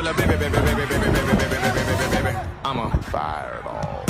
Chelle, baby. I'm on fire at all.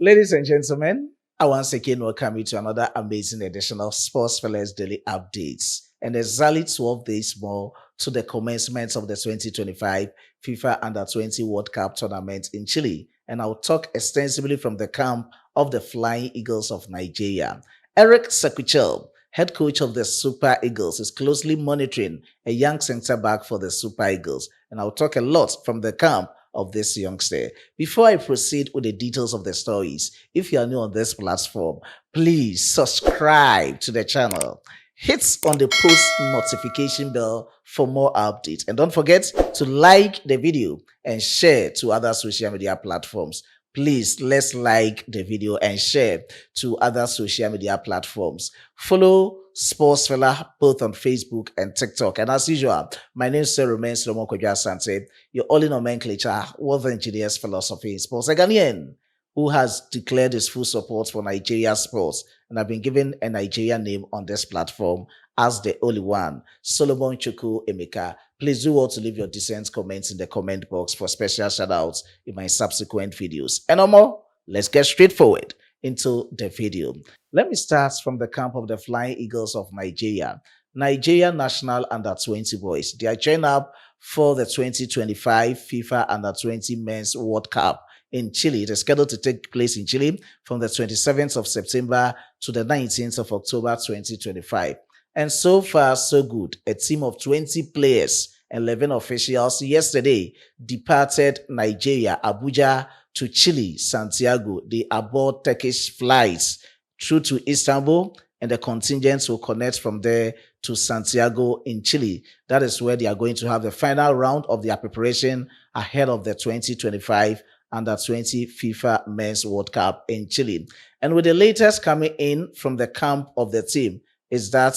Ladies and gentlemen, I once again welcome you to another amazing edition of Sports Fellas Daily Updates. And exactly 12 days more to the commencement of the 2025 FIFA Under-20 World Cup tournament in Chile. And I'll talk extensively from the camp of the Flying Eagles of Nigeria. Eric Chelle, head coach of the Super Eagles, is closely monitoring a young centre-back for the Super Eagles. And I'll talk a lot from the camp of this youngster. Before I proceed with the details of the stories, if you are new on this platform, please subscribe to the channel. Hit on the post notification bell for more updates. And don't forget to like the video and share to other social media platforms. Please, let's like the video and share to other social media platforms. Follow Sports Fella both on Facebook and TikTok. And as usual, my name is Romain Solomon Sante, your only nomenclature, world engineers philosophy in sports. A Ghanaian who has declared his full support for Nigeria sports and have been given a Nigerian name on this platform as the only one, Solomon Chukwu Emeka. Please do well to leave your decent comments in the comment box for special shoutouts in my subsequent videos. And no more, let's get straight forward into the video. Let me start from the camp of the Flying Eagles of Nigeria. Nigeria National Under-20 boys. They are joined up for the 2025 FIFA Under-20 Men's World Cup in Chile. It is scheduled to take place in Chile from the 27th of September to the 19th of October 2025. And so far, so good. A team of 20 players and 11 officials yesterday departed Nigeria, Abuja to Chile, Santiago. They aboard Turkish flights through to Istanbul, and the contingents will connect from there to Santiago in Chile. That is where they are going to have the final round of their preparation ahead of the 2025 Under-20 FIFA Men's World Cup in Chile. And with the latest coming in from the camp of the team is that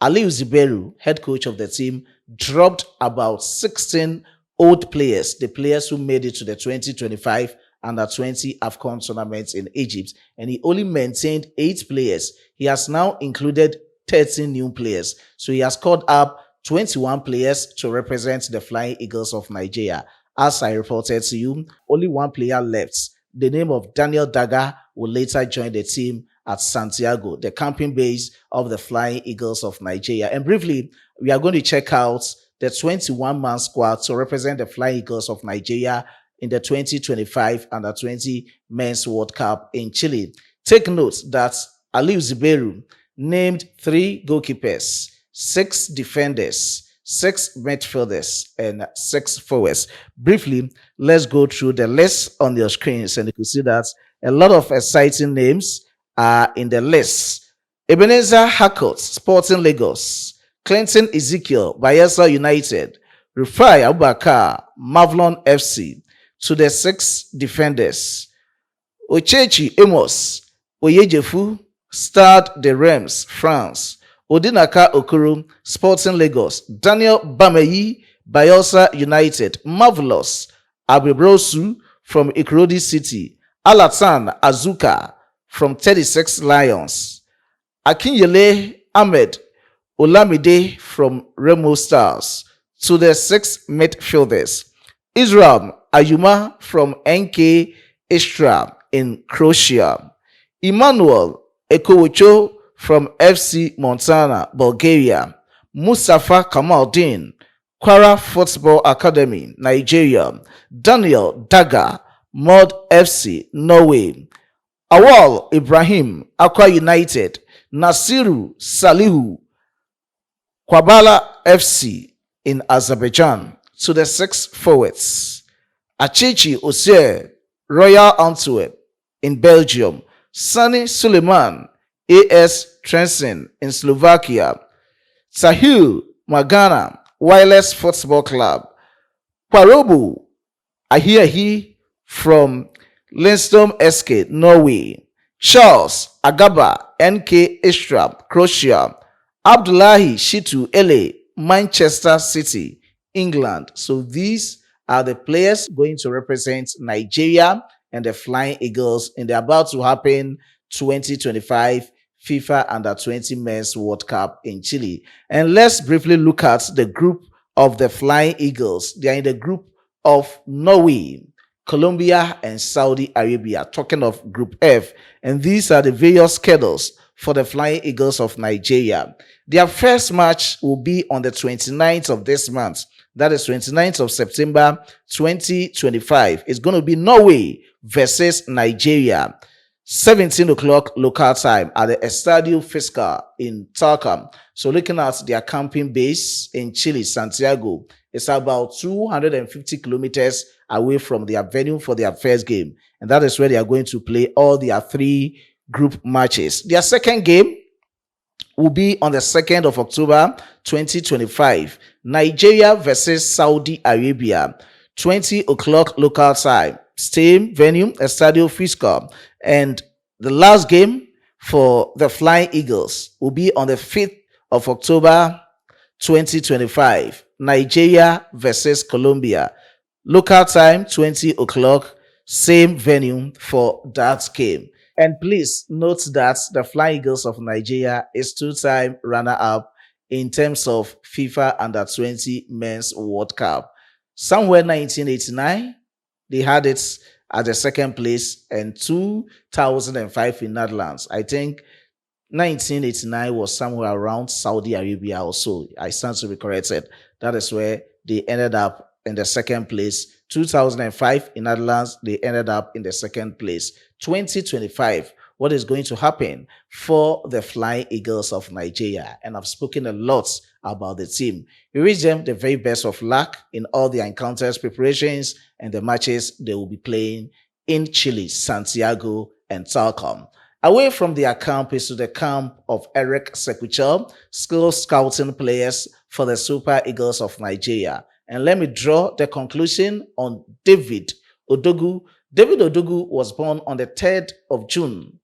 Aliou Ziberu, head coach of the team, dropped about 16 old players, the players who made it to the 2025 Under-20 AFCON tournament in Egypt, and he only maintained 8 players. He has now included 13 new players. So he has called up 21 players to represent the Flying Eagles of Nigeria. As I reported to you, only one player left. The name of Daniel Daga will later join the team at Santiago, the camping base of the Flying Eagles of Nigeria. And briefly, we are going to check out the 21-man squad to represent the Flying Eagles of Nigeria in the 2025 Under-20 Men's World Cup in Chile. Take note that Aliou Ziberu named 3 goalkeepers, 6 defenders, 6 midfielders, and 6 forwards. Briefly, let's go through the list on your screens, and you can see that a lot of exciting names are in the list. Ebenezer Harcourt, Sporting Lagos; Clinton Ezekiel, Bayelsa United; Rufai Abubakar, Mavlon FC. To the 6 defenders: Ochechi Amos, Oyejefu, Stade de Reims, France; Odinaka Okoro, Sporting Lagos; Daniel Bameyi, Bayelsa United; Marvelous Abibrosu from Ikrodi City; Alatan Azuka from 36 Lions; Akinyele Ahmed Olamide from Remo Stars. To the 6 midfielders: Israel Ayuma from NK Istra in Croatia; Emmanuel Ekowocho from FC Montana, Bulgaria; Mustafa Kamaldeen, Kwara Football Academy, Nigeria; Daniel Daga, Mod FC, Norway; Awal Ibrahim, Aqua United; Nasiru Salihu, Kwabala FC in Azerbaijan. To the 6 forwards: Achichi Osier, Royal Antwerp in Belgium; Sani Suleiman, AS Trenčín in Slovakia; Sahil Magana, Wireless Football Club; Kwarobu Ahiahi from Lindstrøm SK, Norway; Charles Agaba, NK Istra, Croatia; Abdullahi Shitu Ele, Manchester City, England. So these are the players going to represent Nigeria and the Flying Eagles in the about to happen 2025 FIFA Under 20 Men's World Cup in Chile. And let's briefly look at the group of the Flying Eagles. They are in the group of Norway, Colombia, and Saudi Arabia, talking of Group F. And these are the various schedules for the Flying Eagles of Nigeria. Their first match will be on the 29th of this month. That is 29th of September 2025. It's going to be Norway versus Nigeria. 17 o'clock local time at the Estadio Fiscal in Talcum. So looking at their camping base in Chile, Santiago, it's about 250 kilometers away from their venue for their first game. And that is where they are going to play all their 3 group matches. Their second game will be on the 2nd of October 2025. Nigeria versus Saudi Arabia. 20 o'clock local time. Same venue, Estadio Fiscal. And the last game for the Flying Eagles will be on the 5th of October 2025. Nigeria versus Colombia. Local time, 20 o'clock. Same venue for that game. And please note that the Flying Eagles of Nigeria is 2-time runner-up in terms of FIFA Under 20 Men's World Cup. Somewhere 1989, they had it at the second place, and 2005 in Netherlands. I think 1989 was somewhere around Saudi Arabia or so. I stand to be corrected. That is where they ended up in the second place. 2005 in Netherlands, they ended up in the second place. 2025, what is going to happen for the Flying Eagles of Nigeria? And I've spoken a lot about the team. We wish them the very best of luck in all their encounters, preparations, and the matches they will be playing in Chile, Santiago, and Talcum. Away from their camp is to the camp of Eric Sekuchel, skill scouting players for the Super Eagles of Nigeria. And let me draw the conclusion on David Odogu. David Odogu was born on the 3rd of June,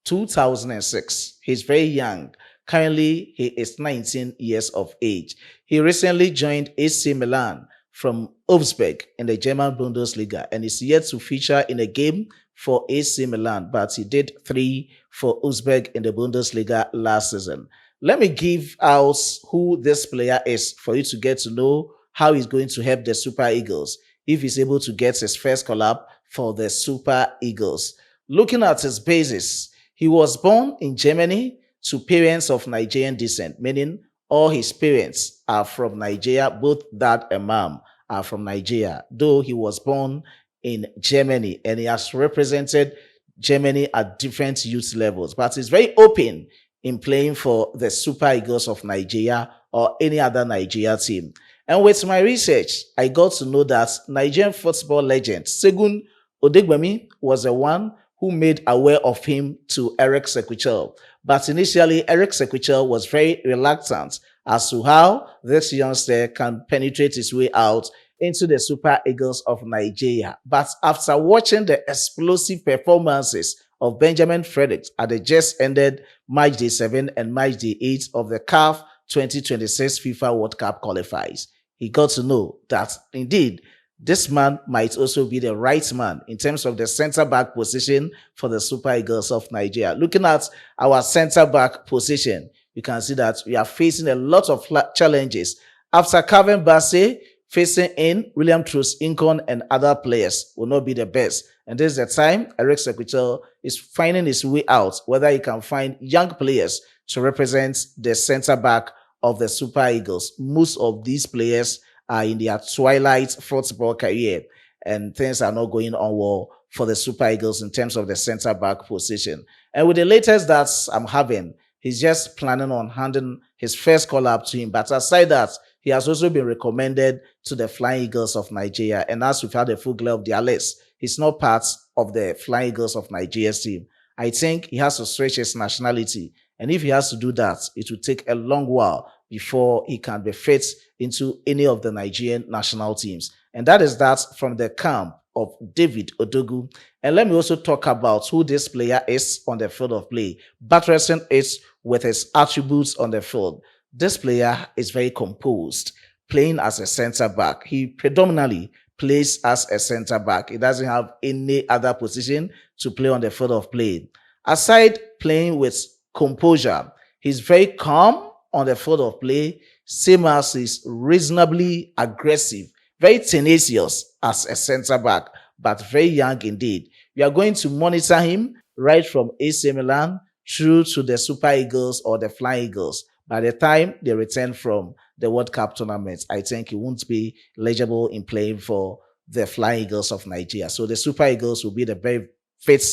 2006. He's very young. Currently, he is 19 years of age. He recently joined AC Milan from Augsburg in the German Bundesliga and is yet to feature in a game for AC Milan, but he did 3 for Augsburg in the Bundesliga last season. Let me give out who this player is for you to get to know how he's going to help the Super Eagles if he's able to get his first call-up for the Super Eagles. Looking at his basis, he was born in Germany to parents of Nigerian descent, meaning all his parents are from Nigeria, both dad and mom are from Nigeria, though he was born in Germany and he has represented Germany at different youth levels, but he's very open in playing for the Super Eagles of Nigeria or any other Nigeria team. And with my research, I got to know that Nigerian football legend Segun Odegbemi was the one who made aware of him to Eric Sekuchel. But initially, Eric Sekuchel was very reluctant as to how this youngster can penetrate his way out into the Super Eagles of Nigeria. But after watching the explosive performances of Benjamin Fredericks at the just ended Match Day 7 and Match Day 8 of the CAF 2026 FIFA World Cup qualifiers, he got to know that indeed this man might also be the right man in terms of the center-back position for the Super Eagles of Nigeria. Looking at our center-back position, you can see that we are facing a lot of challenges. After Calvin Bassey, facing in William Truss Incon and other players will not be the best. And this is the time Eric Sekuchel is finding his way out, whether he can find young players to represent the center-back of the Super Eagles. Most of these players are in their twilight football career and things are not going on well for the Super Eagles in terms of the center-back position. And with the latest that I'm having, he's just planning on handing his first call-up to him. But aside that, he has also been recommended to the Flying Eagles of Nigeria. And as we've had a full glove of their list, he's not part of the Flying Eagles of Nigeria's team. I think he has to switch his nationality. And if he has to do that, it will take a long while before he can be fit into any of the Nigerian national teams. And that is that from the camp of David Odogu. And let me also talk about who this player is on the field of play, buttressing it with his attributes on the field. This player is very composed. playing as a center back. He predominantly plays as a center back. He doesn't have any other position to play on the field of play. Aside playing with composure, he's very calm on the field of play, same as he's reasonably aggressive, very tenacious as a center back, but very young indeed. We are going to monitor him right from AC Milan through to the Super Eagles or the Flying Eagles. By the time they return from the World Cup tournament, I think he won't be eligible in playing for the Flying Eagles of Nigeria. So the Super Eagles will be the very fit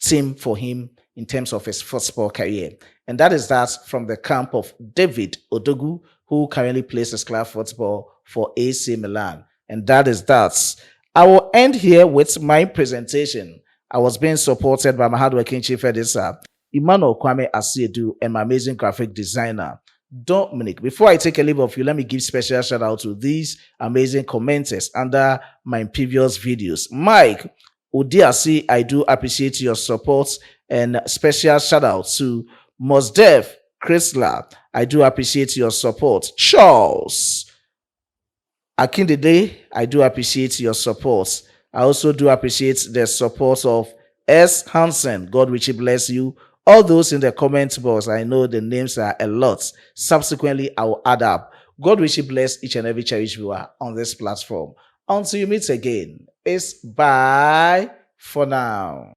team for him in terms of his football career. And that is that from the camp of David Odogu, who currently plays his club football for AC Milan. And that is that. I will end here with my presentation. I was being supported by my hardworking chief editor, Emmanuel Kwame Asiedu, and my amazing graphic designer, Dominic. Before I take a leave of you, let me give special shout out to these amazing commenters under my previous videos. Mike Odiasi, I do appreciate your support, and special shout out to Mosdev Chrysler. I do appreciate your support. Charles Akindede, I do appreciate your support. I also do appreciate the support of S. Hansen. God richly bless you. All those in the comment box, I know the names are a lot. Subsequently, I will add up. God richly bless each and every cherished viewer on this platform. Until you meet again, it's bye for now.